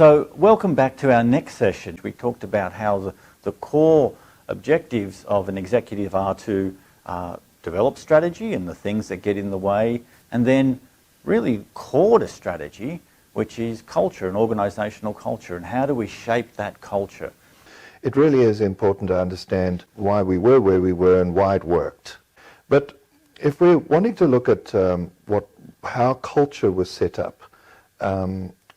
So welcome back to our next session. We talked about how the core objectives of an executive are to develop strategy and the things that get in the way, and then really core to strategy, which is culture and organisational culture, and how do we shape that culture? It really is important to understand why we were where we were and why it worked. But if we're wanting to look at how culture was set up,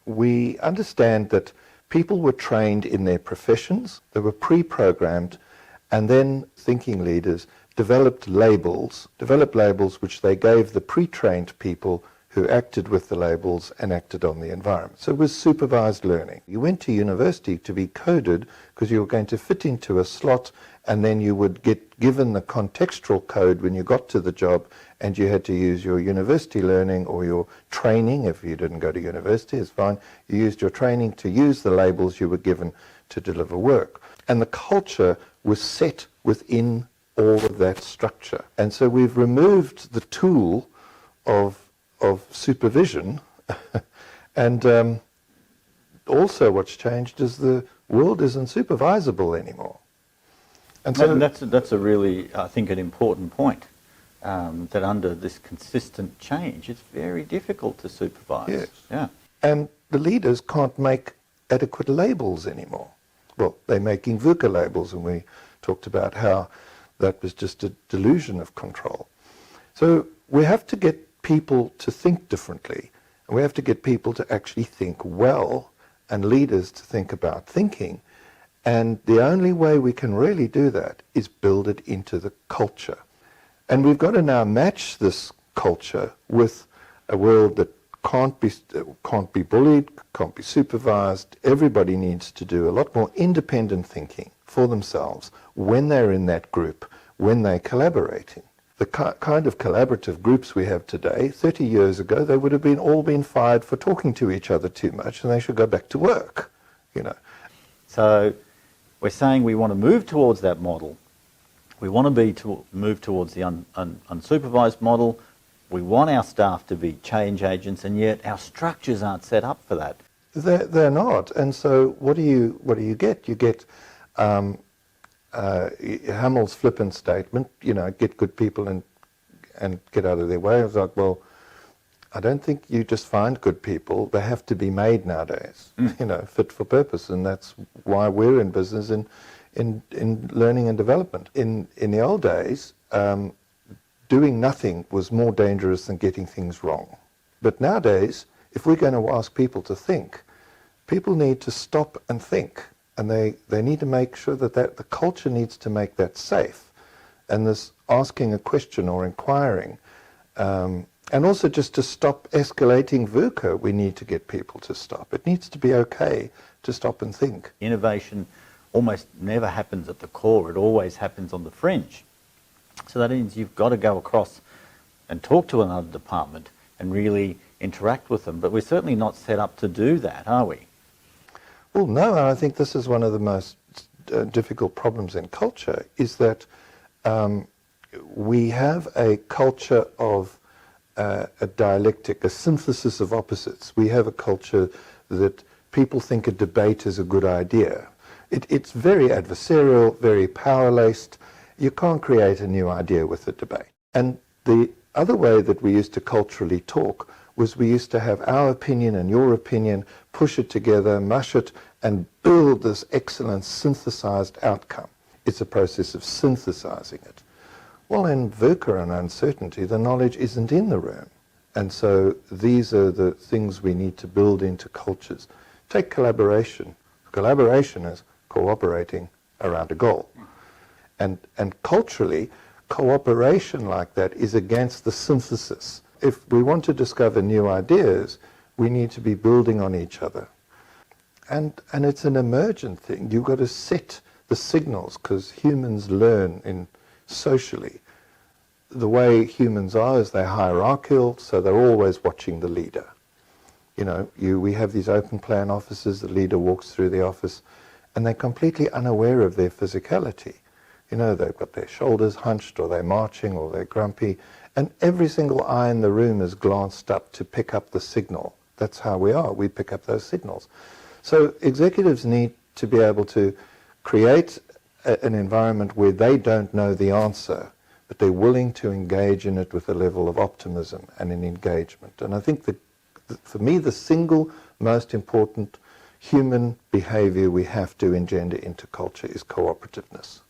we understand that people were trained in their professions, they were pre-programmed, and then thinking leaders developed labels which they gave the pre-trained people who acted with the labels and acted on the environment. So it was supervised learning. You went to university to be coded because you were going to fit into a slot, and then you would get given the contextual code when you got to the job, and you had to use your university learning or your training. If you didn't go to university, it's fine. You used your training to use the labels you were given to deliver work. And the culture was set within all of that structure. And so we've removed the tool of supervision and also what's changed is the world isn't supervisable anymore. And so that's a really, I think, an important point, that under this consistent change, it's very difficult to supervise. Yes. Yeah. And the leaders can't make adequate labels anymore. Well, they're making VUCA labels, and we talked about how that was just a delusion of control. So we have to get people to think differently, and we have to get people to actually think well, and leaders to think about thinking. And the only way we can really do that is build it into the culture. And we've got to now match this culture with a world that can't be bullied, can't be supervised. Everybody needs to do a lot more independent thinking for themselves when they're in that group, when they're collaborating. The kind of collaborative groups we have today, 30 years ago, they would have all been fired for talking to each other too much, and they should go back to work, you know. So we're saying we want to move towards that model. We want to move towards the unsupervised model. We want our staff to be change agents, and yet our structures aren't set up for that. They're not. And so what do you get? You get Hamill's flippant statement, you know, get good people and get out of their way. I was like, well, I don't think you just find good people. They have to be made nowadays, you know, fit for purpose. And that's why we're in business in learning and development. In the old days, doing nothing was more dangerous than getting things wrong. But nowadays, if we're going to ask people to think, people need to stop and think. And they need to make sure that the culture needs to make that safe. And this asking a question or inquiring, and also just to stop escalating VUCA, we need to get people to stop. It needs to be okay to stop and think. Innovation almost never happens at the core. It always happens on the fringe. So that means you've got to go across and talk to another department and really interact with them. But we're certainly not set up to do that, are we? Well, no, and I think this is one of the most difficult problems in culture, is that we have a culture of a dialectic, a synthesis of opposites. We have a culture that people think a debate is a good idea. It's very adversarial, very power-laced. You can't create a new idea with a debate. And the other way that we used to culturally talk was we used to have our opinion and your opinion, push it together, mush it, and build this excellent synthesized outcome. It's a process of synthesizing it. Well, in VUCA and uncertainty, the knowledge isn't in the room. And so these are the things we need to build into cultures. Take collaboration. Collaboration is cooperating around a goal. And culturally, cooperation like that is against the synthesis. If we want to discover new ideas, we need to be building on each other. And it's an emergent thing. You've got to set the signals, because humans learn socially. The way humans are is they're hierarchical, so they're always watching the leader. You know, we have these open plan offices, the leader walks through the office, and they're completely unaware of their physicality. You know, they've got their shoulders hunched, or they're marching, or they're grumpy, and every single eye in the room is glanced up to pick up the signal. That's how we are. We pick up those signals. So executives need to be able to create an environment where they don't know the answer, but they're willing to engage in it with a level of optimism and an engagement. And I think that, for me, the single most important human behavior we have to engender into culture is cooperativeness.